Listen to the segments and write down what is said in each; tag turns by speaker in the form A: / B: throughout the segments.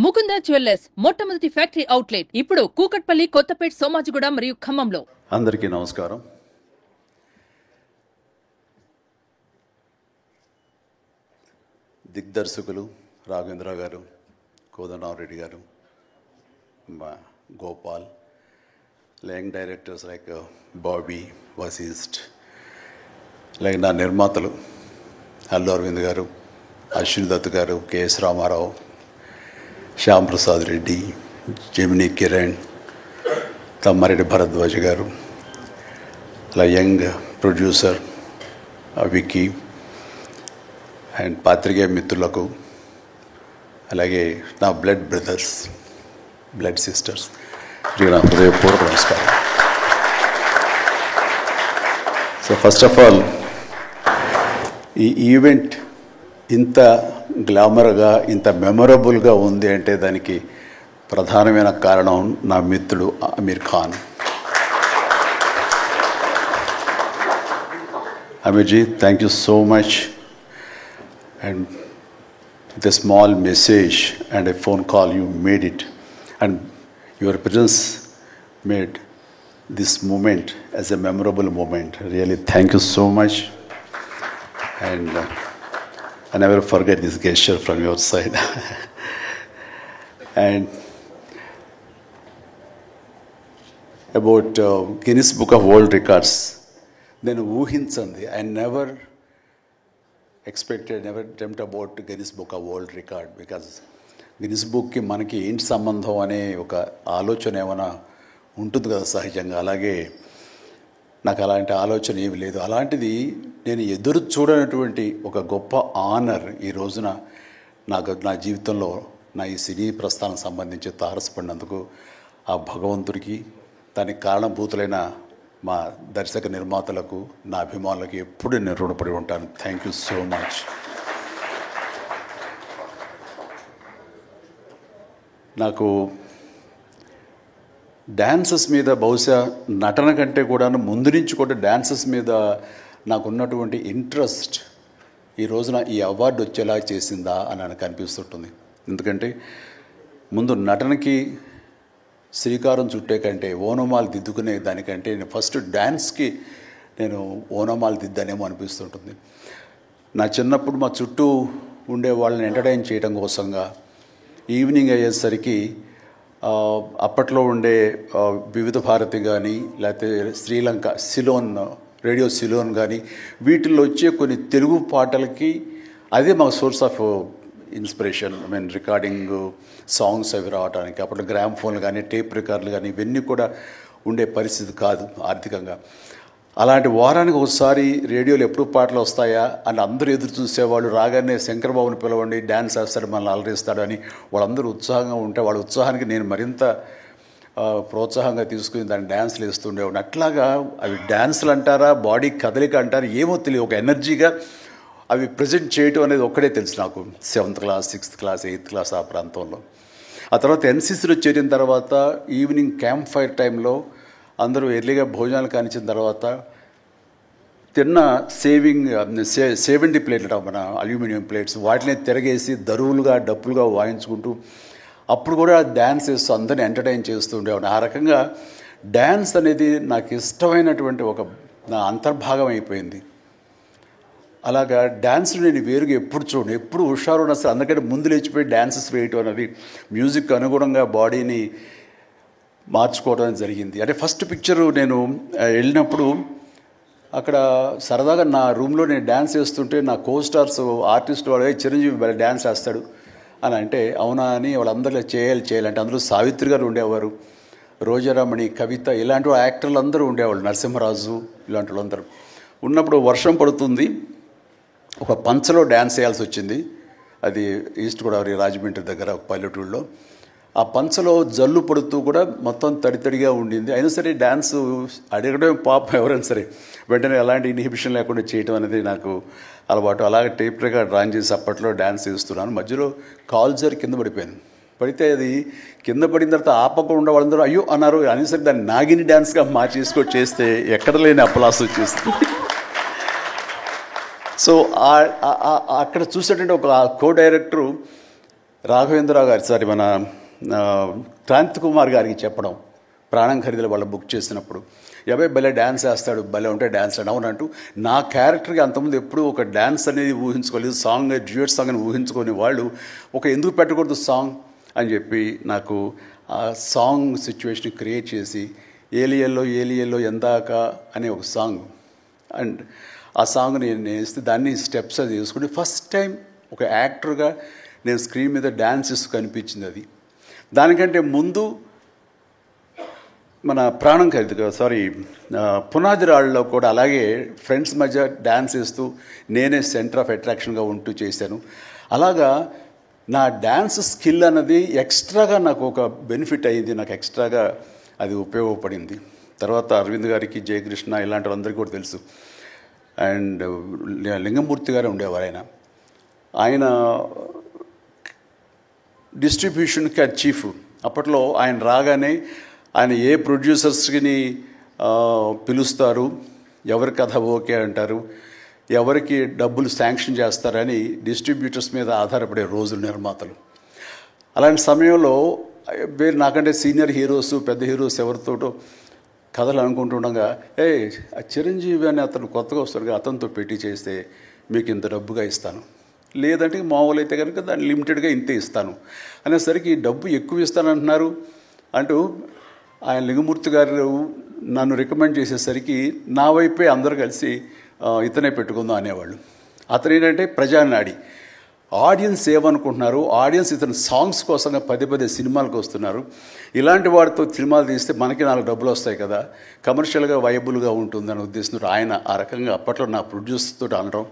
A: Mukunda jewellers మొట్టమొదటి factory outlet ఇప్పుడు కూకట్పల్లి, కొత్తపేట్, సోమాజిగూడ మరియు ఖమ్మంలో.
B: అందరికీ నమస్కారం. దిగ్దర్శకులు రాఘవేంద్ర గారు, కోదండరామరెడ్డి గారు, Gopal, young directors like Bobby, Vasishta, like నా నిర్మాతలు అల్లు అరవింద్ గారు, అశ్విన్ దత్ గారు, కెఎస్ రామారావు, శ్యామ్ ప్రసాద్ రెడ్డి, జెమినీ కిరణ్, తమ్మారెడ్డి భరద్వాజ్ గారు, అలా యంగ్ ప్రొడ్యూసర్ విక్కీ అండ్ పాత్రికేయ మిత్రులకు, అలాగే నా బ్లడ్ బ్రదర్స్, బ్లడ్ సిస్టర్స్, నా హృదయపూర్వక నమస్కారం. సో ఫస్ట్ ఆఫ్ ఆల్ ఈ ఈవెంట్ ఇంత గ్లామర్గా, ఇంత మెమొరబుల్గా ఉంది అంటే దానికి ప్రధానమైన కారణం నా మిత్రుడు అమీర్ ఖాన్. అమీర్జీ, thank you so much. And with a small message and a phone call, you made it. And your presence made this moment as a memorable moment. Really, thank you so much. And I never forget this gesture from your side. And about Guinness Book of World Records, then ఊహించండి. I never dreamt about Guinness Book of World Record, because Guinness బుక్కి మనకి ఏంటి సంబంధం అనే ఒక ఆలోచన ఏమైనా ఉంటుంది కదా సహజంగా. అలాగే నాకు అలాంటి ఆలోచన ఏమి లేదు. అలాంటిది నేను ఎదురు చూడనటువంటి ఒక గొప్ప ఆనర్ ఈ రోజున నా జీవితంలో నా ఈ సినీ ప్రస్థానం సంబంధించి తారసపడినందుకు ఆ భగవంతుడికి, దానికి కారణభూతులైన మా దర్శక నిర్మాతలకు, నా అభిమానులకు ఎప్పుడు నేను రుణపడి ఉంటాను. Thank you so much. నాకు డ్యాన్సెస్ మీద, బహుశా నటన కంటే కూడా ముందు నుంచి కూడా డ్యాన్సెస్ మీద నాకు ఉన్నటువంటి ఇంట్రెస్ట్ ఈ రోజున ఈ అవార్డు వచ్చేలా చేసిందా అని నాకు అనిపిస్తుంటుంది. ఎందుకంటే ముందు నటనకి శ్రీకారం చుట్టే కంటే, ఓనమాలు దిద్దుకునే దానికంటే నేను ఫస్ట్ డ్యాన్స్కి నేను ఓనమాలు దిద్దానేమో అనిపిస్తుంటుంది. నా చిన్నప్పుడు మా చుట్టూ ఉండే వాళ్ళని ఎంటర్టైన్ చేయడం కోసంగా ఈవినింగ్ అయ్యేసరికి అప్పట్లో ఉండే వివిధ భారతి కానీ, లేకపోతే శ్రీలంక సిలోన్, రేడియో సిలోన్ కానీ, వీటిల్లో వచ్చే కొన్ని తెలుగు పాటలకి అదే మా source of inspiration. Recording songs అవి రావడానికి అప్పుడు గ్రామ్ ఫోన్లు కానీ, టేప్ రికార్డులు కానీ ఇవన్నీ కూడా ఉండే పరిస్థితి కాదు ఆర్థికంగా. అలాంటి వారానికి ఒకసారి రేడియోలో ఎప్పుడు పాటలు వస్తాయా అని అందరూ ఎదురు చూసేవాళ్ళు. రాగానే శంకర్బాబుని పిలవండి, డ్యాన్స్ వేస్తాడు, మనల్ని అలరిస్తాడని వాళ్ళందరూ ఉత్సాహంగా ఉంటే వాళ్ళ ఉత్సాహానికి నేను మరింత ప్రోత్సాహంగా తీసుకుని దాన్ని డ్యాన్స్లు వేస్తుండేవాడిని. అట్లాగా అవి డ్యాన్సులు అంటారా, బాడీ కదలిక అంటారా ఏమో తెలియదు, ఒక ఎనర్జీగా అవి ప్రజెంట్ చేయటం అనేది ఒక్కడే తెలుసు నాకు. 7th class, 6th class, 8th class ఆ ప్రాంతంలో. ఆ తర్వాత ఎన్సీసీలో చేరిన తర్వాత ఈవినింగ్ క్యాంప్ ఫైర్ టైంలో అందరూ ఎర్లీగా భోజనాలు కానిచ్చిన తర్వాత తిన్న 70 ప్లేట్లు మన అల్యూమినియం ప్లేట్స్, వాటిని తిరగేసి దరువులుగా, డప్పులుగా వాయించుకుంటూ అప్పుడు కూడా డ్యాన్స్ వేస్తూ అందరినీ ఎంటర్టైన్ చేస్తూ ఉండేవాడిని. ఆ రకంగా డ్యాన్స్ అనేది నాకు ఇష్టమైనటువంటి ఒక నా అంతర్భాగం అయిపోయింది. అలాగా డ్యాన్స్లు నేను వేరుగా ఎప్పుడు చూడండి, ఎప్పుడు హుషారు అసలు. అందుకంటే ముందు లేచిపోయి డ్యాన్సెస్ వేయటం అనేది మ్యూజిక్ అనుగుణంగా బాడీని మార్చుకోవడం జరిగింది. అంటే ఫస్ట్ పిక్చరు నేను వెళ్ళినప్పుడు అక్కడ సరదాగా నా రూమ్లో నేను డ్యాన్స్ వేస్తుంటే నా కో స్టార్స్ ఆర్టిస్ట్ వాళ్ళు చిరంజీవి డ్యాన్స్ వేస్తాడు అని అంటే అవునా అని వాళ్ళందరూ చేయాలంటే అందులో సావిత్రి గారు ఉండేవారు, రోజారమణి, కవిత, ఇలాంటి యాక్టర్లు అందరూ ఉండేవాళ్ళు, నరసింహరాజు, ఇలాంటి వాళ్ళందరూ ఉన్నప్పుడు వర్షం పడుతుంది. ఒక పంచలో డ్యాన్స్ చేయాల్సి వచ్చింది. అది ఈస్ట్ గోదావరి రాజమండ్రి దగ్గర ఒక పల్లెటూళ్ళలో. ఆ పంచలో జల్లు పడుతూ కూడా మొత్తం తడితడిగా ఉండింది. అయినా సరే డ్యాన్స్ అడగడం పాపం ఎవరైనా సరే వెంటనే ఎలాంటి ఇన్హిబిషన్ లేకుండా చేయటం అనేది నాకు అలవాటు. అలాగే టేప్ రికార్డ్ డ్రాన్ చేసి అప్పట్లో డ్యాన్స్ చేస్తున్నాను. మధ్యలో కాల్ జారి కింద పడిపోయాను. పడితే అది కింద పడిన తర్వాత ఆపకుండా వాళ్ళందరూ అయ్యో అన్నారు. అనేసరికి దాన్ని నాగిని డ్యాన్స్గా మార్చేసుకొని చేస్తే ఎక్కడ లేని అప్పలాస్ వచ్చేస్తుంది. సో అక్కడ చూసేటంటే ఒక కో డైరెక్టరు రాఘవేంద్రరావు గారి సారి మన క్రాంతి కుమార్ గారికి చెప్పడం, ప్రాణం ఖరీదులు వాళ్ళు బుక్ చేసినప్పుడు, అబ్బాయి భలే డ్యాన్స్ వేస్తాడు, భలే ఉంటే డ్యాన్స్ అవునంటూ నా క్యారెక్టర్కి అంతకుముందు ఎప్పుడూ ఒక డ్యాన్స్ అనేది ఊహించుకోలేదు, సాంగ్ డ్యూయట్ సాంగ్ అని ఊహించుకొని వాళ్ళు ఒక ఎందుకు పెట్టకూడదు సాంగ్ అని చెప్పి నాకు ఆ సాంగ్ సిచ్యువేషన్ క్రియేట్ చేసి ఏలియల్లో ఎందాక అనే ఒక సాంగ్, అండ్ ఆ సాంగ్ నేను వేస్తే దాన్ని స్టెప్స్ అది వేసుకుంటే ఫస్ట్ టైం ఒక యాక్టర్గా నేను స్క్రీన్ మీద డ్యాన్స్ ఇస్తూ కనిపించింది. అది దానికంటే ముందు మన ప్రాణం ఖరీదు పునాది రాళ్ళలో కూడా అలాగే ఫ్రెండ్స్ మధ్య డ్యాన్స్ వేస్తూ నేనే సెంటర్ ఆఫ్ అట్రాక్షన్గా ఉంటూ చేశాను. అలాగా నా డ్యాన్స్ స్కిల్ అన్నది ఎక్స్ట్రాగా నాకు ఒక బెనిఫిట్ అయ్యింది, నాకు ఎక్స్ట్రాగా అది ఉపయోగపడింది. తర్వాత అరవింద్ గారికి, జయకృష్ణ ఇలాంటి వాళ్ళందరికీ కూడా తెలుసు. అండ్ లింగమూర్తి గారు ఉండేవారు, ఆయన డిస్ట్రిబ్యూషన్కి చీఫ్. అప్పట్లో ఆయన రాగానే ఆయన ఏ ప్రొడ్యూసర్స్ని పిలుస్తారు, ఎవరి కథ ఓకే అంటారు, ఎవరికి డబ్బులు శాంక్షన్ చేస్తారని డిస్ట్రిబ్యూటర్స్ మీద ఆధారపడే రోజులు నిర్మాతలు. అలాంటి సమయంలో వేరు నాకంటే సీనియర్ హీరోస్, పెద్ద హీరోస్ ఎవరితోటో కథలు అనుకుంటుండగా, ఆ చిరంజీవి అని అతను కొత్తగా వస్తాడుగా, అతనితో పెట్టి చేస్తే మీకు ఇంత డబ్బుగా ఇస్తాను, లేదంటే మామూలు అయితే కనుక దాన్ని లిమిటెడ్గా ఇంతే ఇస్తాను అనేసరికి డబ్బు ఎక్కువ ఇస్తానంటున్నారు అంటూ ఆయన లింగమూర్తి గారు నన్ను రికమెండ్ చేసేసరికి నా వైపే అందరూ కలిసి ఇతనే పెట్టుకుందాం అనేవాళ్ళు. అతను ఏంటంటే ప్రజానాడి, ఆడియన్స్ ఏమనుకుంటున్నారు, ఆడియన్స్ ఇతను సాంగ్స్ కోసంగా పదే సినిమాలకు వస్తున్నారు, ఇలాంటి వాడితో సినిమాలు తీస్తే మనకి 4 డబ్బులు వస్తాయి కదా, కమర్షియల్గా వైబుల్గా ఉంటుందని ఉద్దేశంతో ఆయన ఆ రకంగా అప్పట్లో నా ప్రొడ్యూసర్తో అనడం,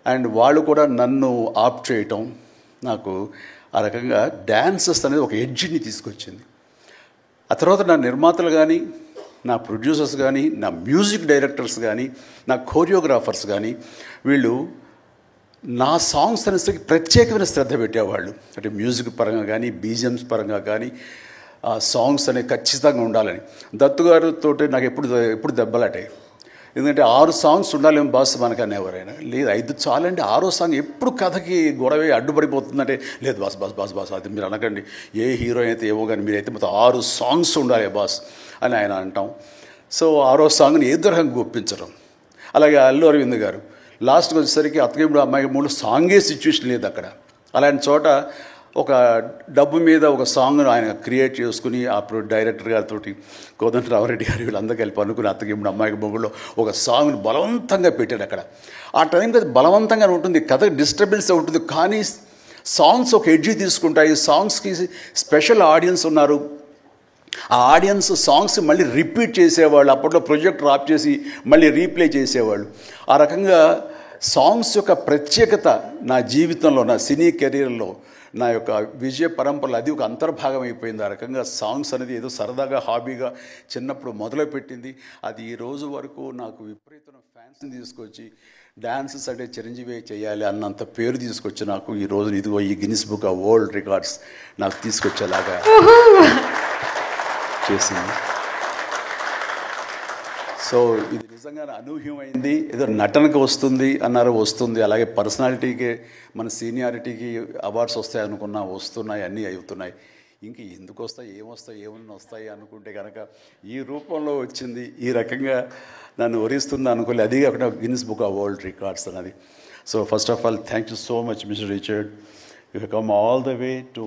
B: అండ్ వాళ్ళు కూడా నన్ను ఆప్ చేయటం నాకు ఆ రకంగా డ్యాన్సెస్ అనేది ఒక ఎడ్జిని తీసుకొచ్చింది. ఆ తర్వాత నా నిర్మాతలు కానీ, నా ప్రొడ్యూసర్స్ కానీ, నా మ్యూజిక్ డైరెక్టర్స్ కానీ, నా కోరియోగ్రాఫర్స్ కానీ వీళ్ళు నా సాంగ్స్ అనేసరికి ప్రత్యేకమైన శ్రద్ధ పెట్టేవాళ్ళు. అంటే మ్యూజిక్ పరంగా కానీ, బీజిఎమ్స్ పరంగా కానీ ఆ సాంగ్స్ అనేవి ఖచ్చితంగా ఉండాలని. దత్తు గారితో నాకు ఎప్పుడు దెబ్బలాటే, ఎందుకంటే 6 సాంగ్స్ ఉండాలేమో బాస్ మనకు అనేవారైనా, లేదు 5 చాలండి, 6వ సాంగ్ ఎప్పుడు కథకి గొడవ అడ్డుపడిపోతుందంటే, లేదు బాస్ బాస్ బాస్ బాస్ అది మీరు అనకండి, ఏ హీరో అయితే ఏమో కానీ మీరైతే మొత్తం 6 సాంగ్స్ ఉండాలి బాస్ అని ఆయన అంటాం. సో 6వ సాంగ్ని ఏ రకంగా ఒప్పించడం. అలాగే అల్లు అరవింద్ గారు లాస్ట్కి వచ్చేసరికి అత్తగేముడు అమ్మాయి 3 సాంగే సిచ్యువేషన్ లేదు అక్కడ. అలాంటి చోట ఒక డబ్బు మీద ఒక సాంగ్ను ఆయన క్రియేట్ చేసుకుని ఆ డైరెక్టర్ గారితో కోదండరామరెడ్డి గారు వీళ్ళందరూ కలిపి అనుకుని అత్తగేముడు అమ్మాయికి మొగుల్లో ఒక సాంగ్ను బలవంతంగా పెట్టాడు అక్కడ. ఆ టైంకి అది బలవంతంగా ఉంటుంది, కథ డిస్టర్బెన్స్ ఉంటుంది, కానీ సాంగ్స్ ఒక ఎడ్జి తీసుకుంటాయి. సాంగ్స్కి స్పెషల్ ఆడియన్స్ ఉన్నారు. ఆ ఆడియన్స్ సాంగ్స్ మళ్ళీ రిపీట్ చేసేవాళ్ళు. అప్పట్లో ప్రొజెక్టర్ ఆఫ్ చేసి మళ్ళీ రీప్లే చేసేవాళ్ళు. ఆ రకంగా సాంగ్స్ యొక్క ప్రత్యేకత నా జీవితంలో, నా సినీ కెరీర్లో, నా యొక్క విజయ పరంపరలో అది ఒక అంతర్భాగం అయిపోయింది. ఆ రకంగా సాంగ్స్ అనేది ఏదో సరదాగా హాబీగా చిన్నప్పుడు మొదలుపెట్టింది. అది ఈ రోజు వరకు నాకు విపరీతమైన ఫ్యాన్స్ని తీసుకొచ్చి డ్యాన్సెస్ అంటే చిరంజీవి చేయాలి అన్నంత పేరు తీసుకొచ్చి నాకు ఈ రోజు ఇదిగో ఈ Guinness Book of World records నాకు తీసుకొచ్చేలాగా చేసింది. సో ఇది నిజంగా అనూహ్యమైంది. ఏదో నటనకు వస్తుంది అన్నారు, వస్తుంది. అలాగే పర్సనాలిటీకి, మన సీనియారిటీకి అవార్డ్స్ వస్తాయి అనుకున్నా వస్తున్నాయి, అన్నీ అవుతున్నాయి. ఇంక ఎందుకు వస్తాయి, ఏమన్నా వస్తాయి అనుకుంటే కనుక ఈ రూపంలో వచ్చింది. ఈ రకంగా నన్ను వరిస్తుంది అనుకోలేదు. అది కాకుండా Guinness Book of World Records అన్నది. So first of all thank you so much mister Richard. You have come all the way to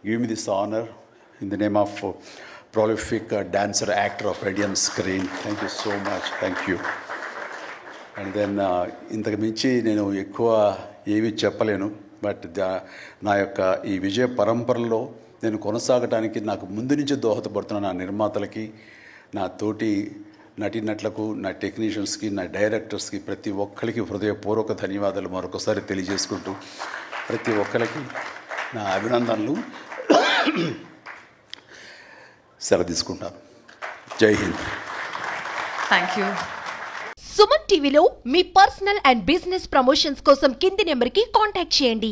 B: give me this honour in the name of prolific dancer, actor of Indian screen. Thank you so much. Thank you. And then ఇంతకు మించి నేను ఎక్కువ ఏమీ చెప్పలేను. But నా యొక్క ఈ విజయ పరంపరలో నేను కొనసాగడానికి నాకు ముందు నుంచి దోహదపడుతున్న నా నిర్మాతలకి, నా తోటి నటీనటులకు, నా టెక్నీషియన్స్కి, నా డైరెక్టర్స్కి, ప్రతి ఒక్కరికి హృదయపూర్వక ధన్యవాదాలు మరొకసారి తెలియజేసుకుంటూ ప్రతి ఒక్కరికి నా అభినందనలు సెలవు తీసుకుంటాను. జై హింద్.
C: Thank you. సుమన్ టీవీలో మీ పర్సనల్ అండ్ బిజినెస్ ప్రమోషన్స్ కోసం కింది నెంబర్కి కాంటాక్ట్ చేయండి.